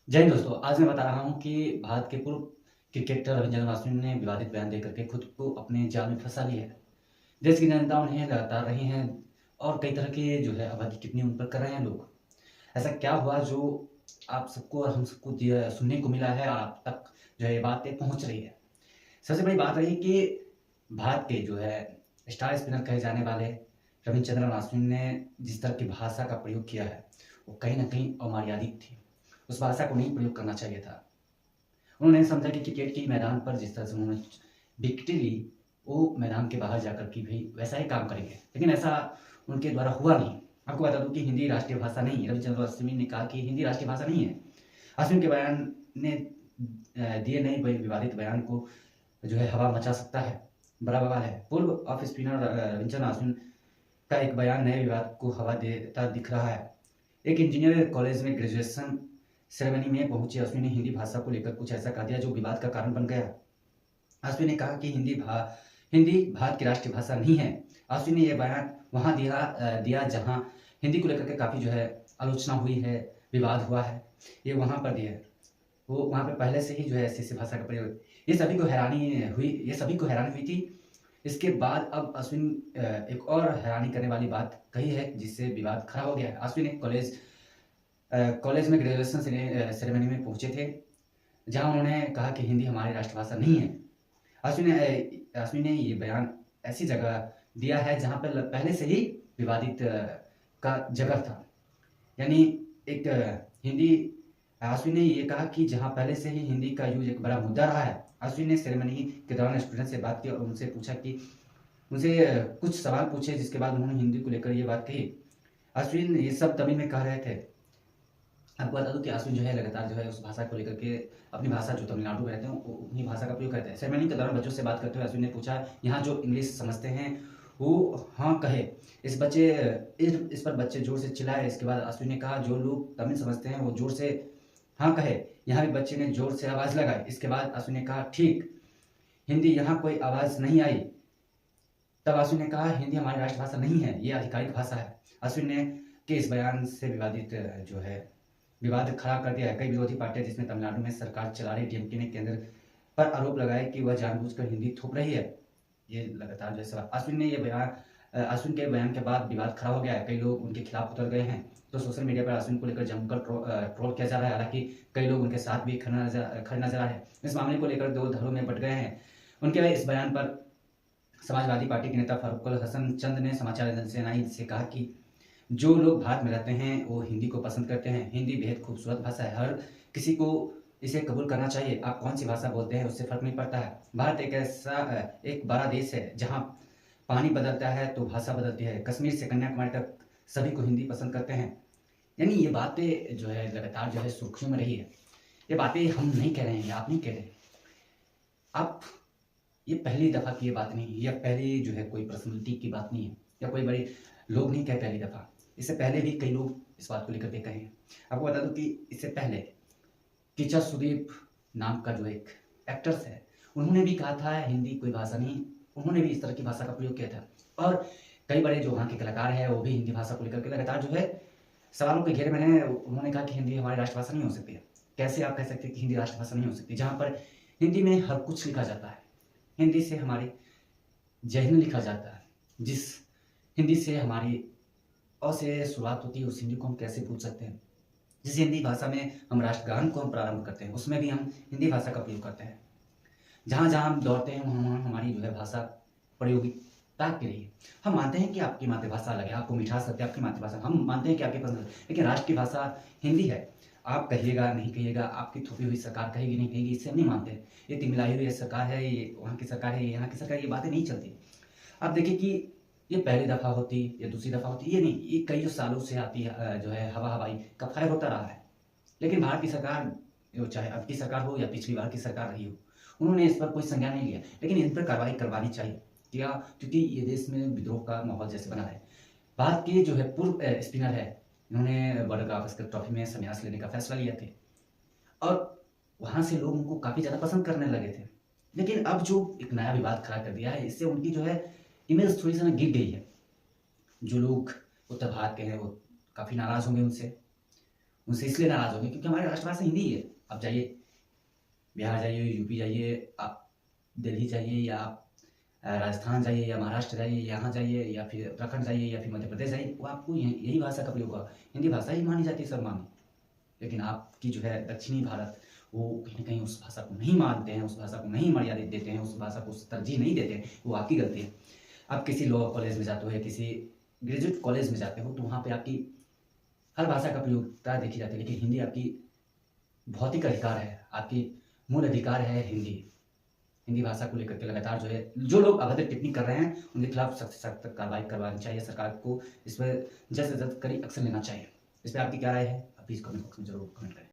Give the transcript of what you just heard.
जय हिंद दोस्तों, आज मैं बता रहा हूँ कि भारत के पूर्व क्रिकेटर रविचंद्रन अश्विन ने विवादित बयान देकर के खुद को अपने जाल में फंसा लिया है। देश की जनता उन्हें लगातार रही हैं और कई तरह के जो है अभद्र टिप्पणी उन पर कर रहे हैं लोग। ऐसा क्या हुआ जो आप सबको और हम सबको सुनने को मिला है और आप तक जो है ये बातें पहुँच रही है। सबसे बड़ी बात रही कि भारत के जो है स्टार स्पिनर कहे जाने वाले रविचंद्रन अश्विन ने जिस तरह की भाषा का प्रयोग किया है, वो कहीं न कहीं अमर्यादित थी। उस भाषा को नहीं प्रयोग करना चाहिए था। उन्होंने समझा कि क्रिकेट के मैदान पर जिस तरह से उन्होंने विकेटें ली, वो मैदान के बाहर जाकर के भी वैसा ही काम करेंगे। लेकिन ऐसा उनके द्वारा हुआ नहीं। आपको बता दूँ कि हिंदी राष्ट्रीय भाषा नहीं है। रविचंद्रन अश्विन ने कहा कि हिंदी राष्ट्रीय भाषा नहीं है। अश्विन के बयान ने दिए नए विवादित बयान को जो है हवा मचा सकता है, बड़ा बवाल है। पूर्व ऑफ स्पिनर रविचंद्रन अश्विन का एक बयान नए विवाद को हवा देता दिख रहा है। एक इंजीनियरिंग कॉलेज में ग्रेजुएशन सेरेमनी में पहुंचे अश्विन ने हिंदी भाषा को लेकर कुछ ऐसा कह दिया जो विवाद का कारण बन गया। अश्विन ने कहा कि हिंदी भारत की राष्ट्रीय भाषा नहीं है। अश्विन ने यह बयान वहां दिया जहां हिंदी को लेकर के काफ़ी जो है आलोचना हुई है, विवाद हुआ है। ये वहां पर दिया है। वो वहां पर पहले से ही जो है ऐसी भाषा का प्रयोग, ये सभी को हैरानी हुई थी। इसके बाद अब अश्विन एक और हैरानी करने वाली बात कही है जिससे विवाद खड़ा हो गया है। अश्विन एक कॉलेज में ग्रेजुएशन सेरेमनी में पहुंचे थे, जहां उन्होंने कहा कि हिंदी हमारी राष्ट्रभाषा नहीं है। अश्विन ने ये बयान ऐसी जगह दिया है जहां पर पहले से ही विवादित का जगह था। यानी एक हिंदी अश्विन ने ये कहा कि जहां पहले से ही हिंदी का यूज एक बड़ा मुद्दा रहा है। अश्विन ने सेरेमनी के दौरान स्टूडेंट से बात की और उनसे कुछ सवाल पूछे, जिसके बाद उन्होंने हिंदी को लेकर ये बात कही। अश्विन ये सब तमिल में कह रहे थे। आपको बता दूं कि अश्विन जो है लगातार जो है उस भाषा को लेकर के अपनी भाषा जो तमिलनाडु में रहते हैं उन्हीं भाषा का प्रयोग करते हैं। सेरेमनी के दौरान बच्चों से बात करते हुए अश्विन ने पूछा, यहाँ जो इंग्लिश समझते हैं वो हाँ कहे। इस पर बच्चे जोर से चिल्लाए। इसके बाद अश्विन ने कहा, जो लोग तमिल समझते हैं वो जोर से हाँ कहे। यहाँ भी बच्चे ने जोर से आवाज़ लगाई। इसके बाद अश्विन ने कहा, ठीक, हिंदी यहाँ कोई आवाज़ नहीं आई। तब अश्विन ने कहा, हिंदी हमारी राष्ट्रभाषा नहीं है, ये आधिकारिक भाषा है। अश्विन ने के इस बयान से जो है विवाद खड़ा कर दिया है। कई विरोधी पार्टियां जिसमें तमिलनाडु में सरकार चला रही डीएमके ने केंद्र पर आरोप लगाया कि वह जानबूझकर हिंदी थोप रही है। ये लगातार जो है अश्विन के बयान के बाद विवाद खड़ा हो गया है। कई लोग उनके खिलाफ उतर गए हैं। तो सोशल मीडिया पर अश्विन को लेकर जमकर ट्रोल किया जा रहा है। हालांकि कई लोग उनके साथ भी खड़े नजर आ रहे हैं। इस मामले को लेकर दो धड़ों में बंट गए हैं। उनके इस बयान पर समाजवादी पार्टी के नेता फारूक हसन चंद ने समाचार एजेंसी एएनआई से कहा कि जो लोग भारत में रहते हैं वो हिंदी को पसंद करते हैं। हिंदी बेहद खूबसूरत भाषा है, हर किसी को इसे कबूल करना चाहिए। आप कौन सी भाषा बोलते हैं उससे फर्क नहीं पड़ता है। भारत एक बड़ा देश है जहाँ पानी बदलता है तो भाषा बदलती है। कश्मीर से कन्याकुमारी तक सभी को हिंदी पसंद करते हैं। यानी ये बातें जो है लगातार जो है सुर्खियों में रही है। ये बातें हम नहीं कह रहे हैं, आप नहीं कह रहे। आप ये पहली दफ़ा की ये बात नहीं है, या पहली जो है कोई पर्सनैलिटी की बात नहीं है, या कोई बड़े लोग नहीं कहे पहली दफ़ा। इससे पहले भी कई लोग इस बात को लेकर के कहे हैं। आपको बता दूं कि इससे पहले टीचर सुदीप नाम का जो एक एक्टर्स है, उन्होंने भी कहा था हिंदी कोई भाषा नहीं। उन्होंने भी इस तरह की भाषा का प्रयोग किया था। और कई बड़े जो वहाँ के कलाकार हैं वो भी हिंदी भाषा को लेकर के लगातार जो है सवालों के घेरे में हैं। उन्होंने कहा कि हिंदी हमारी राष्ट्रभाषा नहीं हो सकती है। कैसे आप कह सकते हैं कि हिंदी राष्ट्रभाषा नहीं हो सकती, जहाँ पर हिंदी में हर कुछ लिखा जाता है। हिंदी से हमारी जहन लिखा जाता है। जिस हिंदी से हमारी अ से शुरुआत होती है, उस हिंदी को हम कैसे भूल सकते हैं। जिस हिंदी भाषा में हम राष्ट्रगान को हम प्रारंभ करते हैं, उसमें भी हम हिंदी भाषा का प्रयोग करते हैं। जहाँ जहाँ हम दौड़ते हैं वहाँ वहाँ हमारी जो है भाषा प्रयोगिता के लिए। हम मानते हैं कि आपकी मातृभाषा अलग है, आपको मिठास लगती है आपकी मातृभाषा, हम मानते हैं कि आपकी पसंद है, लेकिन राष्ट्र की भाषा हिंदी है। आप कहिएगा नहीं कहिएगा, आपकी थोपी हुई सरकार कहेगी नहीं कहेगी, इससे हम नहीं मानते। ये तिमिलाई हुई सरकार है, ये वहाँ की सरकार है, ये यहाँ की सरकार, ये बातें नहीं चलती। आप देखिए कि ये पहली दफ़ा होती या दूसरी दफ़ा होती, ये नहीं, ये कई सालों से आती है जो है हवा हवाई का फायर होता रहा है। लेकिन भारत की सरकार, जो चाहे अब की सरकार हो या पिछली बार की सरकार रही हो, उन्होंने इस पर कोई संज्ञान नहीं लिया। लेकिन इन पर कार्रवाई करवानी चाहिए क्या, क्योंकि ये देश में विद्रोह का माहौल जैसे बना है। भारत के जो है पूर्व स्पिनर है, इन्होंने वर्ल्ड गावस्कर ट्रॉफी में संन्यास लेने का फैसला लिया थे और वहाँ से लोग उनको काफ़ी ज़्यादा पसंद करने लगे थे। लेकिन अब जो एक नया विवाद खड़ा कर दिया है, इससे उनकी जो है इमेज थोड़ी सी ना गिर गई है। जो लोग उत्तर भारत के हैं वो काफ़ी नाराज़ होंगे उनसे। उनसे इसलिए नाराज़ हो गए क्योंकि हमारी राष्ट्रभाषा हिंदी ही है। आप जाइए, बिहार जाइए, यूपी जाइए, आप दिल्ली जाइए, या आप राजस्थान जाइए, या महाराष्ट्र जाइए, यहाँ जाइए, या फिर उत्तराखंड जाइए, या फिर मध्य प्रदेश जाइए, वो आपको यही भाषा का प्रयोग होगा। हिंदी भाषा ही मानी जाती है सर्वमान्य। लेकिन आपकी जो है दक्षिणी भारत, वो कहीं न कहीं उस भाषा को नहीं मानते हैं, उस भाषा को नहीं मर्यादा देते हैं, उस भाषा को तरजीह नहीं देते हैं, वो आपकी गलती है। आप किसी लॉ कॉलेज में जाते हो या किसी ग्रेजुएट कॉलेज में जाते हो, तो वहाँ पे आपकी हर भाषा का प्रयोगता देखी जाती है, लेकिन हिंदी आपकी भौतिक अधिकार है, आपकी मूल अधिकार है हिंदी। हिंदी भाषा को लेकर के लगातार जो है, जो लोग अभद्र टिप्पणी कर रहे हैं, उनके खिलाफ सख्त से सख्त कार्रवाई करवानी चाहिए। सरकार को इस पर जल्द से जल्द कड़ी एक्शन लेना चाहिए। इस पर आपकी क्या राय है? आप प्लीज़ कमेंट बॉक्स में ज़रूर कमेंट करें।